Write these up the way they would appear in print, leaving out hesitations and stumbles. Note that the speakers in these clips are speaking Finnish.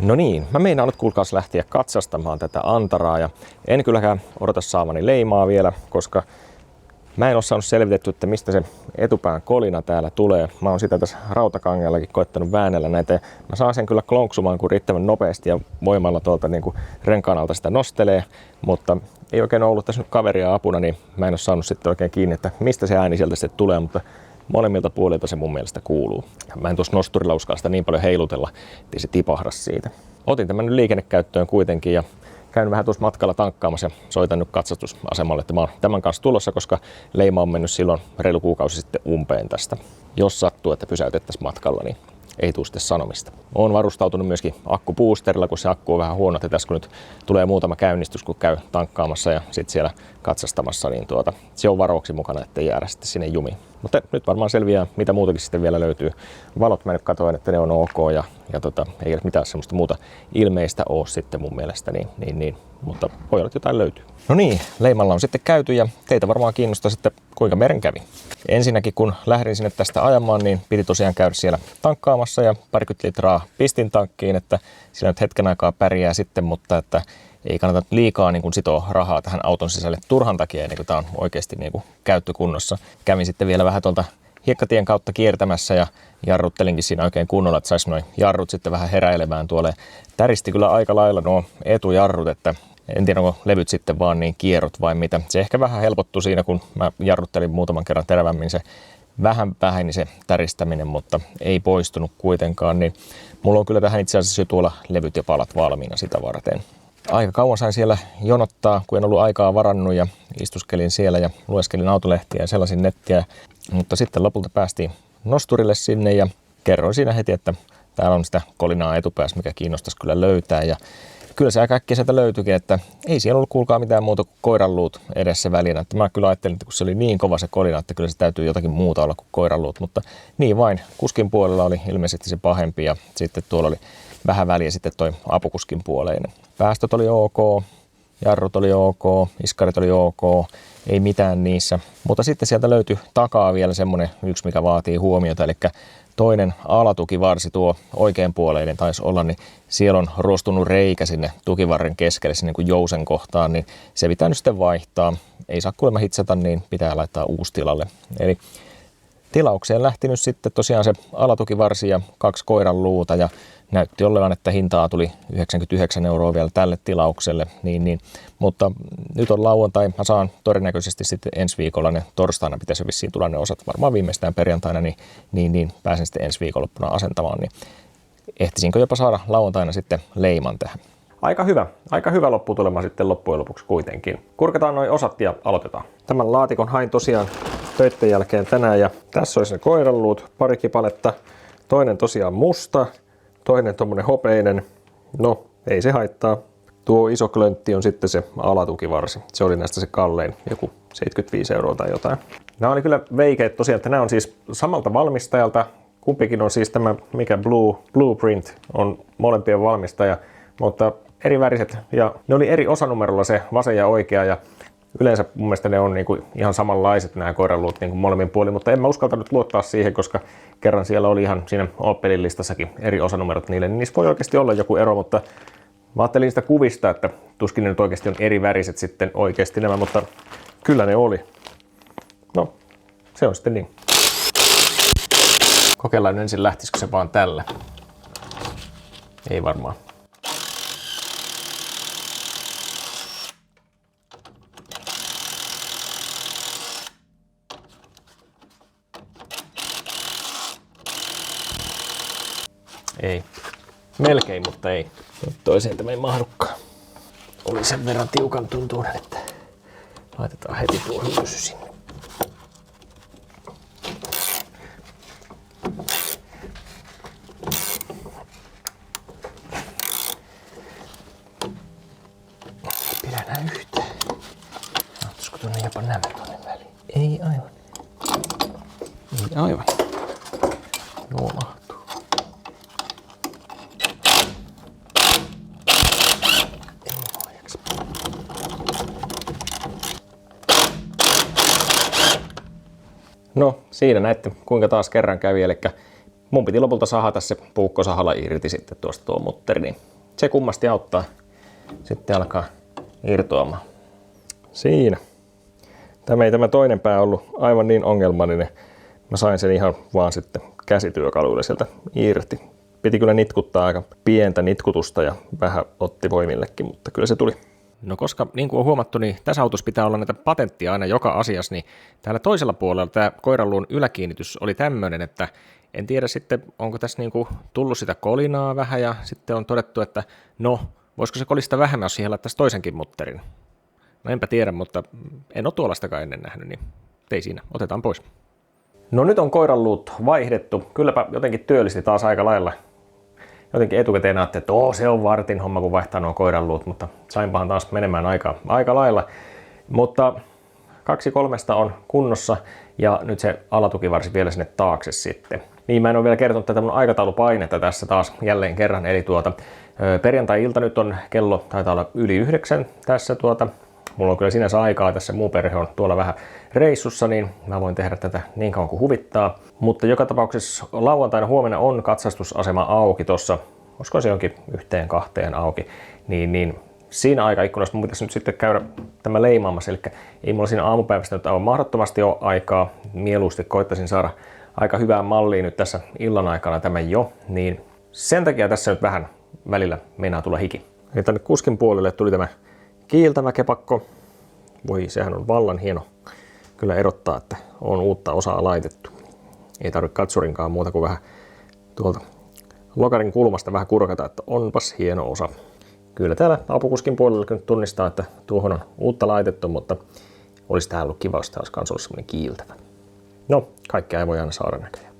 No niin, mä meinaan nyt kuulkaas lähteä katsastamaan tätä antaraa ja en kylläkään odota saamani leimaa vielä, koska mä en ole saanut selvitetty, että mistä se etupään kolina täällä tulee. Mä oon sitä tässä rautakangeellakin koettanut väännellä näitä ja mä saan sen kyllä klonksumaan kun riittävän nopeasti ja voimalla tuolta niin kuin renkaan alta sitä nostelee, mutta ei oikein ollut tässä nyt kaveria apuna, niin mä en ole saanut sitten oikein kiinni, että mistä se ääni sieltä sitten tulee, mutta molemmilta puolilta se mun mielestä kuuluu. Mä en tuossa nosturilla uskalla sitä niin paljon heilutella, ettei se tipahda siitä. Otin tämän nyt liikennekäyttöön kuitenkin ja käyn vähän tuossa matkalla tankkaamassa ja soitan nyt katsastusasemalle, että mä oon tämän kanssa tulossa, koska leima on mennyt silloin reilu kuukausi sitten umpeen tästä. Jos sattuu, että pysäytettäisiin matkalla, niin ei tule sitten sanomista. Olen varustautunut myöskin akkuboosterilla, kun se akku on vähän huono, että tässä kun nyt tulee muutama käynnistys, kun käy tankkaamassa ja sitten siellä katsastamassa, niin se on varoksi mukana, ettei jäädä sitten sinne jumiin. Mutta nyt varmaan selviää, mitä muutakin sitten vielä löytyy. Valot mä nyt katsoin, että ne on ok ja ei mitään semmoista muuta ilmeistä ole sitten mun mielestä, niin. Mutta voi olla, että jotain löytyy. No niin, leimalla on sitten käyty ja teitä varmaan kiinnostaa sitten, kuinka meren kävi. Ensinnäkin kun lähdin sinne tästä ajamaan, niin piti tosiaan käydä siellä tankkaamassa ja 20 litraa pistin tankkiin, että sillä nyt hetken aikaa pärjää sitten, mutta että ei kannata liikaa niin kuin sitoa rahaa tähän auton sisälle turhan takia, ennen kuin tämä on oikeasti niin kuin käyttökunnossa. Kävin sitten vielä vähän tuolta hiekkatien kautta kiertämässä ja jarruttelinkin siinä oikein kunnolla, että saisi noin jarrut sitten vähän heräilemään tuolle. Täristi kyllä aika lailla nuo etujarrut, että en tiedä onko levyt sitten vaan niin kierrot vai mitä. Se ehkä vähän helpottui siinä, kun mä jarruttelin muutaman kerran terävämmin, se vähän väheni se täristäminen, mutta ei poistunut kuitenkaan. Niin mulla on kyllä tähän itse asiassa jo tuolla levyt ja palat valmiina sitä varten. Aika kauan sain siellä jonottaa, kun en ollut aikaa varannut ja istuskelin siellä ja lueskelin autolehtiä ja sellaisin nettiä. Mutta sitten lopulta päästiin nosturille sinne ja kerroin siinä heti, että täällä on sitä kolinaa etupäässä, mikä kiinnostaisi kyllä löytää. Ja kyllä se aika äkkiä sieltä löytyikin, että ei siellä ollut kuulkaa mitään muuta kuin koiranluut edessä välinä. Että mä kyllä ajattelin, että kun se oli niin kova se kolina, että kyllä se täytyy jotakin muuta olla kuin koiranluut. Mutta niin vain, kuskin puolella oli ilmeisesti se pahempi ja sitten tuolla oli vähän väliä sitten toi apukuskin puoleinen. Päästöt oli ok, jarrut oli ok, iskarit oli ok, ei mitään niissä. Mutta sitten sieltä löytyi takaa vielä semmonen yksi, mikä vaatii huomiota, eli toinen alatukivarsi, tuo oikeanpuoleinen taisi olla, niin siellä on ruostunut reikä sinne tukivarren keskelle, sinne kuin jousen kohtaan, niin se pitää nyt sitten vaihtaa. Ei saa kuulemma hitsata, niin pitää laittaa uusi tilalle. Eli tilaukseen lähti nyt sitten tosiaan se alatukivarsi ja 2 koiran luuta ja näytti olevan, että hintaa tuli 99 € vielä tälle tilaukselle, mutta nyt on lauantai, mä saan todennäköisesti sitten ensi viikolla ne torstaina pitäisi vissiin tulla ne osat, varmaan viimeistään perjantaina, niin pääsen sitten ensi viikonloppuna asentamaan, niin ehtisinkö jopa saada lauantaina sitten leiman tähän. Aika hyvä lopputulema sitten loppujen lopuksi kuitenkin. Kurkataan noi osat ja aloitetaan. Tämän laatikon hain tosiaan töitten jälkeen tänään ja tässä olisi ne koiranluut, pari kipaletta, toinen tosiaan musta, toinen tommonen hopeinen, no ei se haittaa. Tuo iso klöntti on sitten se alatukivarsi, se oli näistä se kallein, joku 75 € tai jotain. Nämä oli kyllä veikeet tosiaan, että nämä on siis samalta valmistajalta, kumpikin on siis tämä mikä Blueprint on molempien valmistaja, mutta eri väriset ja ne oli eri osanumerolla se vasen ja oikea ja yleensä mun mielestä ne on niinku ihan samanlaiset nämä koiranluut niinku molemmin puolin, mutta en mä uskaltanut luottaa siihen, koska kerran siellä oli ihan siinä Opelin listassakin eri osanumerot niille, niin niissä voi oikeasti olla joku ero, mutta mä ajattelin sitä kuvista, että tuskin ne nyt oikeasti on eri väriset sitten oikeasti nämä, mutta kyllä ne oli. No, se on sitten niin. Kokeillaan ensin, lähtisikö se vaan tällä. Ei varmaan. Ei. Melkein, mutta ei. Toiseen tämä ei mahdukaan. Oli sen verran tiukan tuntuinen, että laitetaan heti tuo hylsy sinne. Pidetään yhteen. Mahtuisiko tuonne jopa nämä tuonne väliin? Ei aivan. Ei aivan. Joo, mahtuu. No, siinä näette kuinka taas kerran kävi, eli mun piti lopulta sahata se puukkosahalla irti sitten tuosta tuo mutteri, niin se kummasti auttaa. Sitten alkaa irtoamaan. Siinä. Tämä toinen pää ollut aivan niin ongelmallinen. Mä sain sen ihan vaan sitten käsityökaluilla sieltä irti. Piti kyllä nitkuttaa aika pientä nitkutusta ja vähän otti voimillekin, mutta kyllä se tuli. No koska niin kuin on huomattu, niin tässä autossa pitää olla näitä patenttia aina joka asiassa, niin täällä toisella puolella tämä koiranluun yläkiinnitys oli tämmöinen, että en tiedä sitten, onko tässä niin kuin tullut sitä kolinaa vähän ja sitten on todettu, että no, voisiko se kolista vähemmän, jos siihen laittaisi toisenkin mutterin. No enpä tiedä, mutta en ole tuollaistakaan ennen nähnyt, niin ei siinä, otetaan pois. No nyt on koiranluut vaihdettu, kylläpä jotenkin työllisti taas aika lailla. Jotenkin etukäteen ajattelin, että se on vartin homma, kun vaihtaa nuo koiranluut, mutta sainpahan taas menemään aika lailla. Mutta 2-3 on kunnossa ja nyt se alatukivarsi vielä sinne taakse sitten. Niin mä en ole vielä kertonut tätä mun aikataulupainetta tässä taas jälleen kerran, eli perjantai-ilta nyt on kello, taitaa olla yli 9 tässä mulla on kyllä sinänsä aikaa, tässä muu perhe on tuolla vähän reissussa, niin mä voin tehdä tätä niin kauan kuin huvittaa. Mutta joka tapauksessa lauantaina huomenna on katsastusasema auki tuossa, olisiko se jonkin 1-2 auki, niin siinä aikaikkunassa mun pitäisi nyt sitten käydä tämä leimaamassa, eli ei mulla siinä aamupäivästä nyt aivan mahdottomasti ole aikaa, mieluusti koittaisin saada aika hyvää mallia nyt tässä illan aikana tämän jo, niin sen takia tässä nyt vähän välillä meinaa tulla hiki. Eli tänne kuskin puolelle tuli tämä kiiltävä kepakko. Voi, sehän on vallan hieno kyllä erottaa, että on uutta osaa laitettu. Ei tarvitse katsurinkaan muuta kuin vähän tuolta lokarin kulmasta vähän kurkata, että onpas hieno osa. Kyllä täällä apukuskin puolella nyt tunnistaa, että tuohon on uutta laitettu, mutta olisi täällä ollut kiva, jos tää olisi kans ollut semmoinen kiiltävä. No, kaikkea ei voi aina saada näköjään.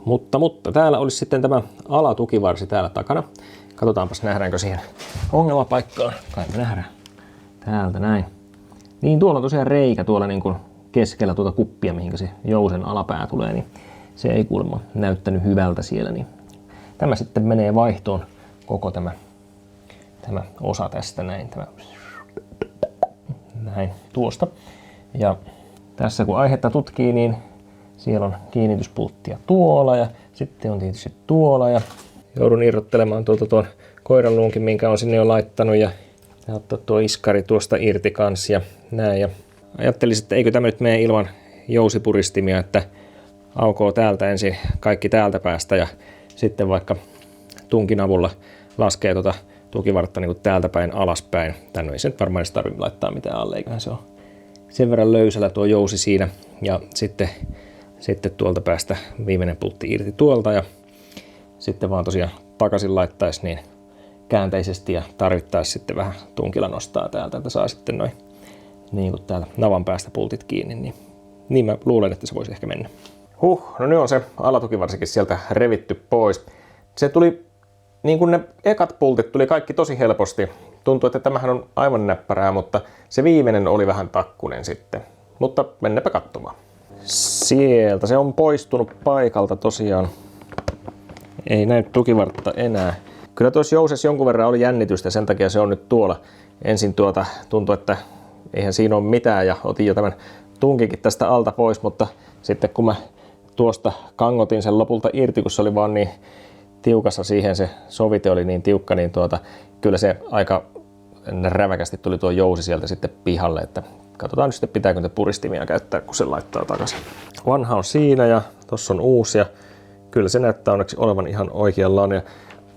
Mutta täällä olisi sitten tämä alatukivarsi täällä takana. Katsotaanpas nähdäänkö siihen ongelmapaikkaan. Kai me nähdään. Täältä näin. Niin tuolla on tosiaan reikä tuolla niin kuin keskellä tuota kuppia, mihinkä se jousen alapää tulee, niin se ei kuulemma näyttänyt hyvältä siellä. Niin tämä sitten menee vaihtoon koko tämä osa tästä näin. Näin tuosta. Ja tässä kun aihetta tutkii, niin siellä on kiinnityspulttia tuolla ja sitten on tietysti tuolla ja joudun irrottelemaan tuon koiranluunkin, minkä on sinne jo laittanut ja ottaa tuo iskari tuosta irti kans ja näin. Ja ajattelisin, että eikö tämä nyt mene ilman jousipuristimia, että aukoo täältä ensin kaikki täältä päästä ja sitten vaikka tunkin avulla laskee tukivartta niin kuin täältä päin alaspäin. Tänne ei se nyt varmaan edes tarvitse laittaa mitään alle, eiköhän se on sen verran löysällä tuo jousi siinä. Ja sitten tuolta päästä viimeinen pultti irti tuolta ja sitten vaan tosiaan takaisin laittaisi niin käänteisesti ja tarvittaisi sitten vähän tunkilla nostaa täältä, että saa sitten noin niin kuin täältä navan päästä pultit kiinni. Niin mä luulen, että se voisi ehkä mennä. No nyt on se alatukivarsikin sieltä revitty pois. Se tuli, niin kuin ne ekat pultit tuli kaikki tosi helposti. Tuntuu, että tämähän on aivan näppärää, mutta se viimeinen oli vähän takkunen sitten. Mutta mennäpä katsomaan. Sieltä se on poistunut paikalta tosiaan. Ei näy tukivartta enää. Kyllä tuossa jousessa jonkun verran oli jännitystä, sen takia se on nyt tuolla. Ensin tuntui, että eihän siinä ole mitään ja otin jo tämän tunkikin tästä alta pois, mutta sitten kun mä tuosta kangotin sen lopulta irti, kun se oli vaan niin tiukassa siihen, se sovite oli niin tiukka, niin kyllä se aika räväkästi tuli tuo jousi sieltä sitten pihalle, että katsotaan nyt sitten pitääkö niitä puristimia käyttää, kun se laittaa takaisin. Vanha on siinä ja tossa on uusi ja kyllä se näyttää onneksi olevan ihan oikeallaan. Ja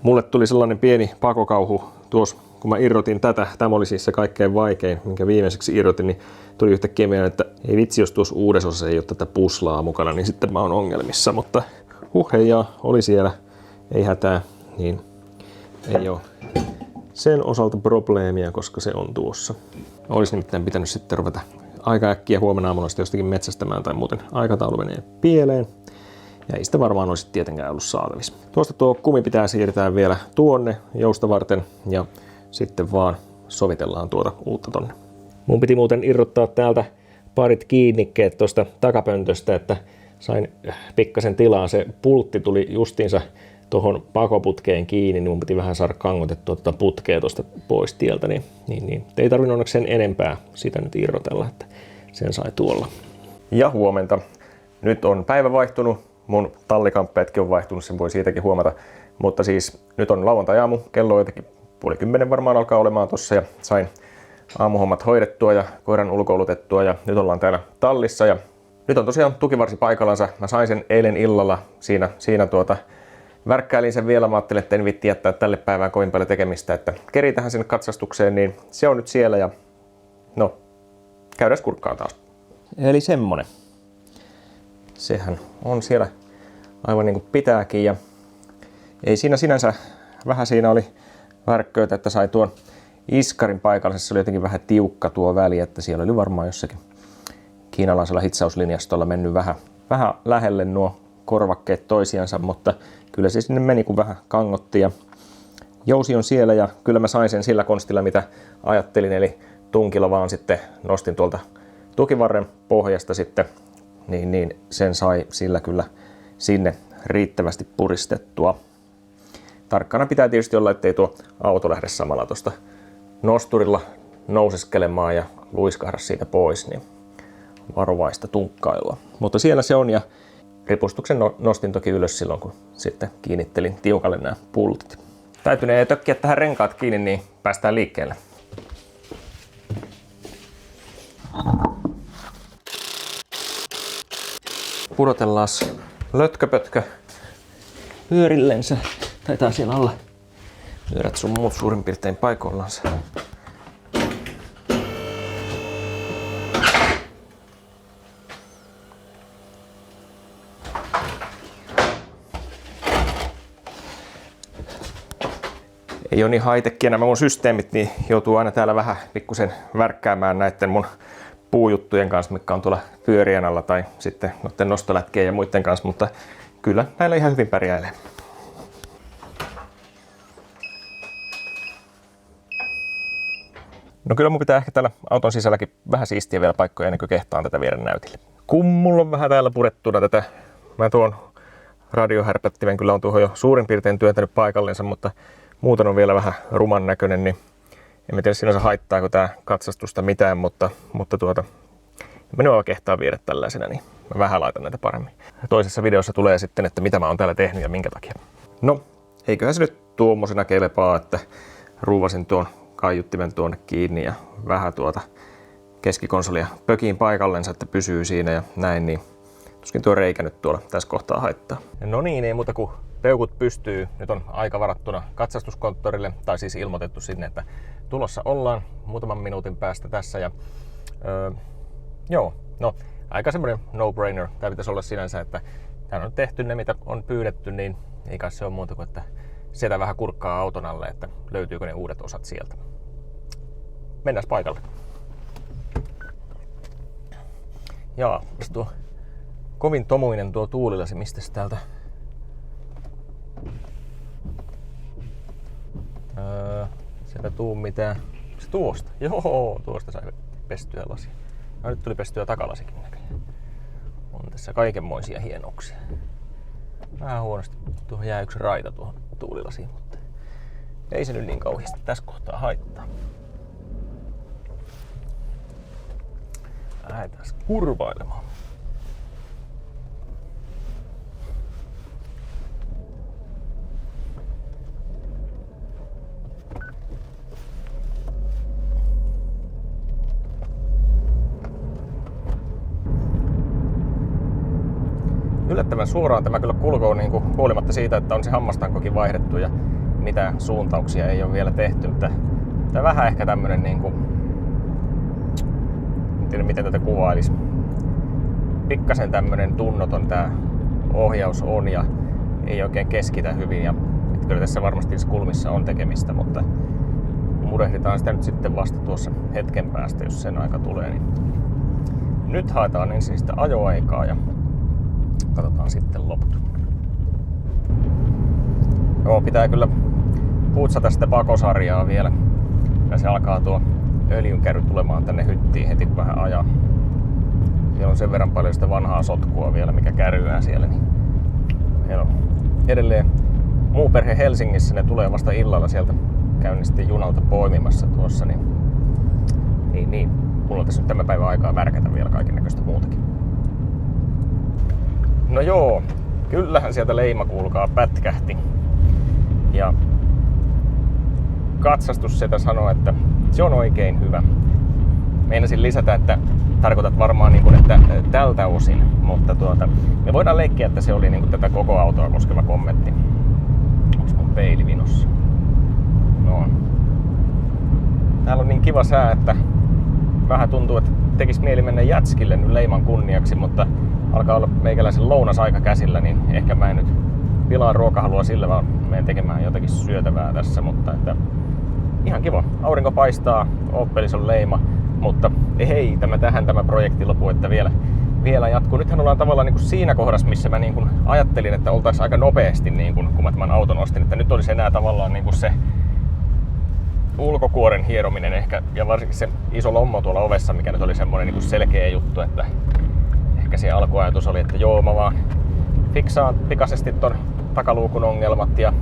mulle tuli sellainen pieni pakokauhu tuossa, kun mä irrotin tätä. Tämä oli siis se kaikkein vaikein, minkä viimeiseksi irrotin, niin tuli yhtäkkiä mieleen, että ei vitsi, jos tuossa uudessa osassa ei ole tätä puslaa mukana, niin sitten mä oon ongelmissa. Mutta heijaa, oli siellä, ei hätää, niin ei ole sen osalta probleemia, koska se on tuossa. Olisi nimittäin pitänyt sitten ruveta aika äkkiä huomenna aamulla sitten jostakin metsästämään tai muuten aikataulu menee pieleen. Ja ei sitä varmaan olisi tietenkään ollut saatavissa. Tuosta tuo kumi pitää siirtää vielä tuonne jousta varten ja sitten vaan sovitellaan tuota uutta tonne. Mun piti muuten irrottaa täältä parit kiinnikkeet tuosta takapöntöstä, että sain pikkasen tilaa. Se pultti tuli justiinsa tuohon pakoputkeen kiinni, niin mun piti vähän saada kangotettua tuota putkea tuosta pois tieltä. Niin. Ei tarvinnut onneksi sen enempää sitä nyt irrotella, että sen sai tuolla. Ja huomenta. Nyt on päivä vaihtunut. Mun tallikamppeetkin on vaihtunut, sen voi siitäkin huomata. Mutta siis nyt on lauantai-aamu, kello on jotenkin 9:30 varmaan alkaa olemaan tossa ja sain aamuhommat hoidettua ja koiran ulkoilutettua ja nyt ollaan täällä tallissa ja nyt on tosiaan tukivarsi paikallansa. Mä sain sen eilen illalla siinä värkkäilin sen vielä. Mä ajattelin, että en viitti jättää tälle päivään kovin paljon tekemistä, että keritähän sinne katsastukseen, niin se on nyt siellä ja no, käydään kurkkaan taas. Eli semmonen. Sehän on siellä aivan niin kuin pitääkin ja ei siinä sinänsä, vähän siinä oli värkköitä, että sai tuon iskarin paikallisessa, se oli jotenkin vähän tiukka tuo väli, että siellä oli varmaan jossakin kiinalaisella hitsauslinjastolla mennyt vähän lähelle nuo korvakkeet toisiansa, mutta kyllä se sinne meni, kun vähän kangotti ja jousi on siellä ja kyllä mä sain sen sillä konstilla, mitä ajattelin, eli tunkilla vaan sitten nostin tuolta tukivarren pohjasta sitten, niin sen sai sillä kyllä sinne riittävästi puristettua. Tarkkana pitää tietysti olla, ettei tuo auto lähde samalla tuosta nosturilla nouseskelemaan ja luiskahda siitä pois, niin varovaista tunkkailua. Mutta siellä se on ja ripustuksen nostin toki ylös silloin, kun sitten kiinnittelin tiukalle nämä pultit. Täytynee tökkiä tähän renkaat kiinni, niin päästään liikkeelle. Pudotellaan lötköpötkö pyörillensä. Taitaa siellä olla pyörät sun muut suurin piirtein paikoillansa. Ei ole niin high-techia nämä mun systeemit, niin joutuu aina täällä vähän pikkusen värkkäämään näiden mun puujuttujen kanssa, mitkä on tuolla pyörien alla tai sitten noiden nostolätkien ja muiden kanssa, mutta kyllä näillä ihan hyvin pärjäilee. No kyllä mun pitää ehkä täällä auton sisälläkin vähän siistiä vielä paikkoja ennen kuin kehtaan tätä viedä näytille. Kun mulla on vähän täällä purettuna tätä, mä tuon radiohärpättimen kyllä on tuohon jo suurin piirtein työntänyt paikallensa, mutta muuten on vielä vähän ruman näköinen, niin en tiedä sinänsä haittaako tää katsastusta mitään, mutta mä nyt kehtaa viedä tällaisena, niin mä vähän laitan näitä paremmin. Toisessa videossa tulee sitten, että mitä mä oon täällä tehnyt ja minkä takia. No, eiköhän se nyt tuommoisena kelpaa, että ruuvasin tuon kaiuttimen tuonne kiinni ja vähän keskikonsolia pökiin paikallensa, että pysyy siinä ja näin, niin tuskin tuo reikä nyt tuolla tässä kohtaa haittaa. No niin, ei muuta kuin peukut pystyy. Nyt on aika varattuna katsastuskonttorille, tai siis ilmoitettu sinne, että tulossa ollaan muutaman minuutin päästä tässä. Ja joo, no aika semmoinen no-brainer. Tää pitäisi olla sinänsä, että täällä on tehty ne, mitä on pyydetty, niin ei kai se ole muuta kuin, että sieltä vähän kurkkaa auton alle, että löytyykö ne uudet osat sieltä. Mennään paikalle. Jaa, tuo kovin tomuinen tuo tuulilasi, mistäs täältä? Sieltä tuu mitään. Se tuosta? Joo, tuosta sai pestyä lasia. No, nyt tuli pestyä takalasikin näköjään. On tässä kaikenmoisia hienouksia. Vähän huonosti tuohon jää yksi raita tuohon tuulilasiin, mutta ei se nyt niin kauheasti tässä kohtaa haittaa. Lähdetään kurvailemaan. Yllättävän suoraan tämä kyllä kulkee niin kuin, huolimatta siitä, että on se hammastankokin vaihdettu ja mitä suuntauksia ei ole vielä tehty. Tämä vähän ehkä tämmönen niin kuin, en tiedä miten tätä kuvailisi. Pikkasen tämmönen tunnoton tää ohjaus on ja ei oikein keskitä hyvin. Ja, kyllä tässä varmasti kulmissa on tekemistä, mutta murehditaan sitä nyt sitten vasta tuossa hetken päästä, jos sen aika tulee. Niin nyt haetaan ensin sitä ajoaikaa ja katsotaan sitten loput. Joo, pitää kyllä putsata sitä pakosarjaa vielä. Ja se alkaa tuo öljynkäry tulemaan tänne hyttiin heti kun vähän ajaa. Siellä on sen verran paljon sitä vanhaa sotkua vielä, mikä käryää siellä. Niin meillä on edelleen muu perhe Helsingissä, ne tulee vasta illalla sieltä. Käyn sitten junalta poimimassa tuossa. Niin. Mulla on tässä nyt tämän päivän aikaa värkätä vielä kaikennäköistä muutakin. No joo, kyllähän sieltä leima kuulkaa pätkähti. Ja katsastussetä sanoi, että se on oikein hyvä. Meinasin lisätä, että tarkoitat varmaan niin kuin, että tältä osin, mutta me voidaan leikkiä, että se oli niin kuin tätä koko autoa koskeva kommentti. Onks mun peili vinossa? No. Täällä on niin kiva sää, että vähän tuntuu, että tekis mieli mennä jätskille nyt leiman kunniaksi, mutta alkaa olla meikäläisen lounasaika käsillä, niin ehkä mä en nyt pilaa ruokahalua sillä, vaan menen tekemään jotakin syötävää tässä, mutta että ihan kiva. Aurinko paistaa, Opelissa on leima, mutta hei, tämä projekti lopu, että vielä jatkuu. Nythän ollaan tavallaan niin kuin siinä kohdassa, missä mä niin kuin ajattelin, että oltaisiin aika nopeasti, niin kuin, kun mä tämän auton ostin, että nyt olisi enää tavallaan niin kuin se ulkokuoren hierominen ehkä, ja varsinkin se iso lommo tuolla ovessa, mikä nyt oli semmoinen niin kuin selkeä juttu, että ehkä se alkuajatus oli, että joo, mä vaan fiksaan pikaisesti ton takaluukun ongelmat ja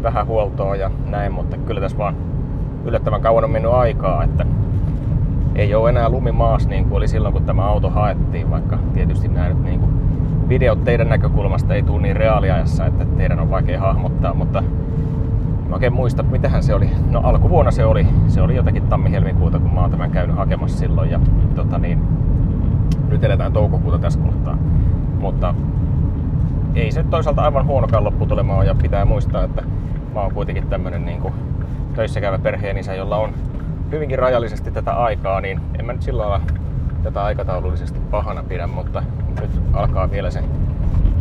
vähän huoltoa ja näin, mutta kyllä tässä vaan yllättävän kauan on mennyt aikaa, että ei ole enää lumimaas niin kuin oli silloin, kun tämä auto haettiin, vaikka tietysti nämä nyt niin kuin videot teidän näkökulmasta ei tule niin reaaliajassa, että teidän on vaikea hahmottaa, mutta mä oikein muista, mitähän se oli. No alkuvuonna se oli jotakin tammi-helmikuuta, kun mä oon tämän käynyt hakemassa silloin ja nyt eletään toukokuuta tässä kohtaa. Mutta ei se toisaalta aivan huonokaan lopputulema ole ja pitää muistaa, että mä oon kuitenkin tämmönen niin kuin töissä käyvä perheenisä, jolla on hyvinkin rajallisesti tätä aikaa, niin en mä nyt sillä lailla tätä aikataulullisesti pahana pidä, mutta nyt alkaa vielä se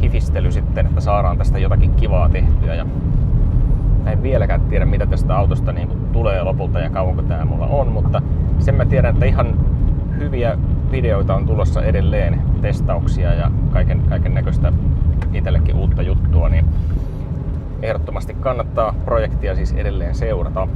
hifistely sitten, että saadaan tästä jotakin kivaa tehtyä ja en vieläkään tiedä, mitä tästä autosta niin kuin tulee lopulta ja kauanko tää mulla on, mutta sen mä tiedän, että ihan hyviä videoita on tulossa edelleen, testauksia ja kaiken näköistä itsellekin uutta juttua, niin ehdottomasti kannattaa projektia siis edelleen seurata.